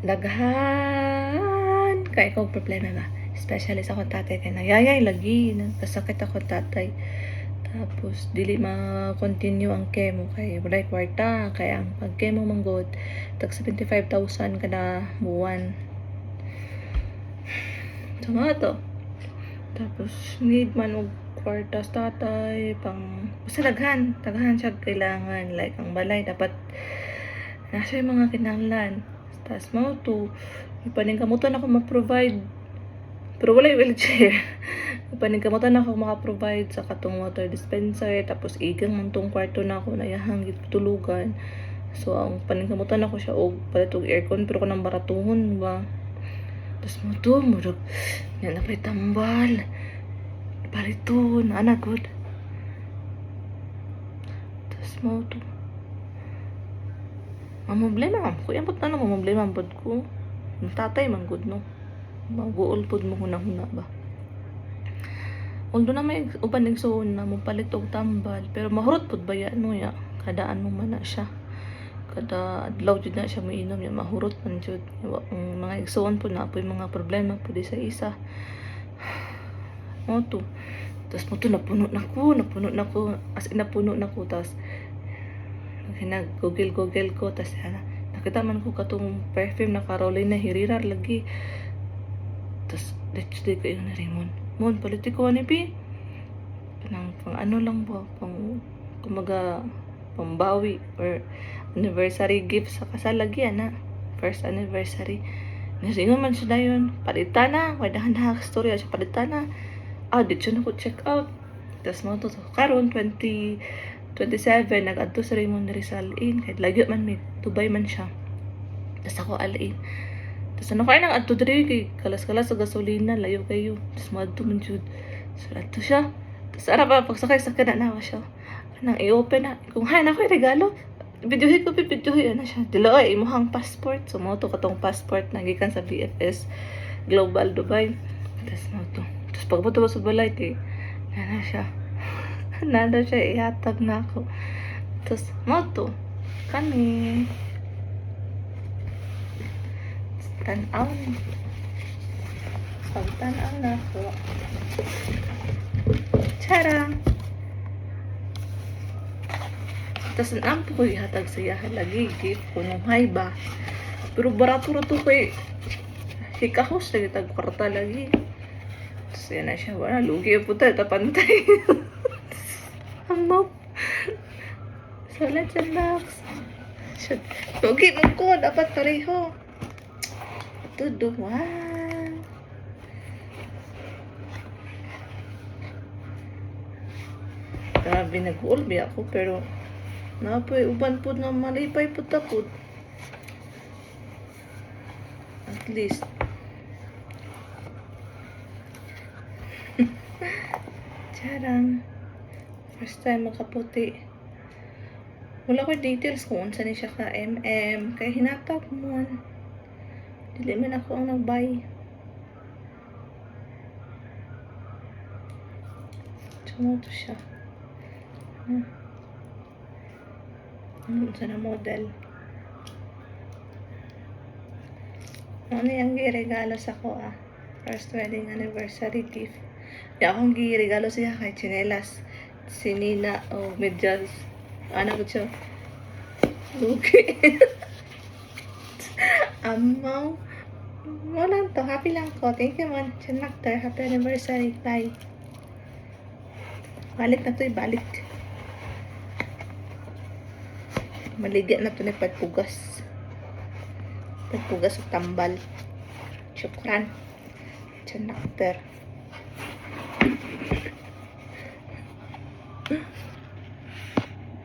Daghan kay kong problema ba, especially sa akong tatay kay nayayay lagi nagkasakit ako tatay. Tapos dili ma-continue ang chemo kay walay kwarta, kay ang pag chemo manggod tag 75,000 kada buwan. Tama to. Tapos need man og kwarta sa tatay pang basta daghan siya kailangan, like ang balay dapat nasa yung mga kinahanglan. Tapos mo to ipaningkamutan ako ma-provide, pero wala yung wheelchair. Ipaningkamutan ako maka-provide sa katong water dispenser, tapos igang mantong kwarto na ako na yahang tulugan. So ang paningkamutan ako siya og palit og aircon, pero kanang baratuhon ba. Tapos mo to murag yan na pa'y tambal paliton ana good. Tapos mo to problema ko yan, ba't na problema pod ko ang tatay man good no, maguol pod mo hunahuna ba. Although na may uban nagsuon na mo palit og tambal, pero mahurot pod ba yan mo ya, kadaan mo man na siya, kada adlaw jud na siya mainom ya, mahurot man jud ang mga igsuon po na po yung mga problema po di sa isa mo to. Tapos mo to napuno na ko as in napuno na ko. Tapos google ko, tapos nakita man ko katong perfume na Carolina Herrera lagi. Tapos di ko yung narimon mon politiko ni pi pang ano lang ba, pang kumaga pambawi or anniversary gift sa kasal lagi na first anniversary. Nasingon man siya dayon palitan na, kaya dahan storya siya palitan na. Dito na ko check out. Tapos mo to karon 2027 nag-adto sa Raymond Rizal Inn, kahit lagi man may Dubai man siya. Tapos ako alain. Tapos ano kaya nang adto diri kay kalas-kalas sa gasolina, layo kayo. Tapos madto man jud. So adto siya. Tapos ara pa pagsakay sa kana na siya. Nang i-open na. Kung hay na ko regalo, videohin na siya. Dilo ay imuhang passport. So mo to katong passport na gikan sa BFS Global Dubai. Tapos mo to. Tapos pagpunta ko sa balay kay na siya. Nada siya ihatag na ako. Tapos mo to kami tanaw na ako. Charang. Tapos ang po ko ihatag sa iyahan lagi gift ko nung hay ba, pero barato to kay hikahos lagi tag kwarta lagi. Tapos yan na siya, wala lugi po tayo tapantay. Ang mouth so let's relax. Lugi mo ko dapat pareho ito duwan. Grabe nag-ulbi ako, pero napoy uban po na malipay po takot. At least charang first time makaputi. Wala ko details kung unsa ni siya ka kay hinatag mo dili man ako ang nagbay. Tumo to siya. Unsa na model. Ano yung giregalo sa ko first wedding anniversary gift. Di akong giregalo siya kay chinelas. Si Nina o medyas. Ano ko siya? Okay. Amaw. Wala to. Happy lang ko. Thank you man. Chinactor. Happy anniversary. Bye. Balik na to. Balik. Maligya na to ni pagpugas. Pagpugas o tambal. Syukran. Chinactor.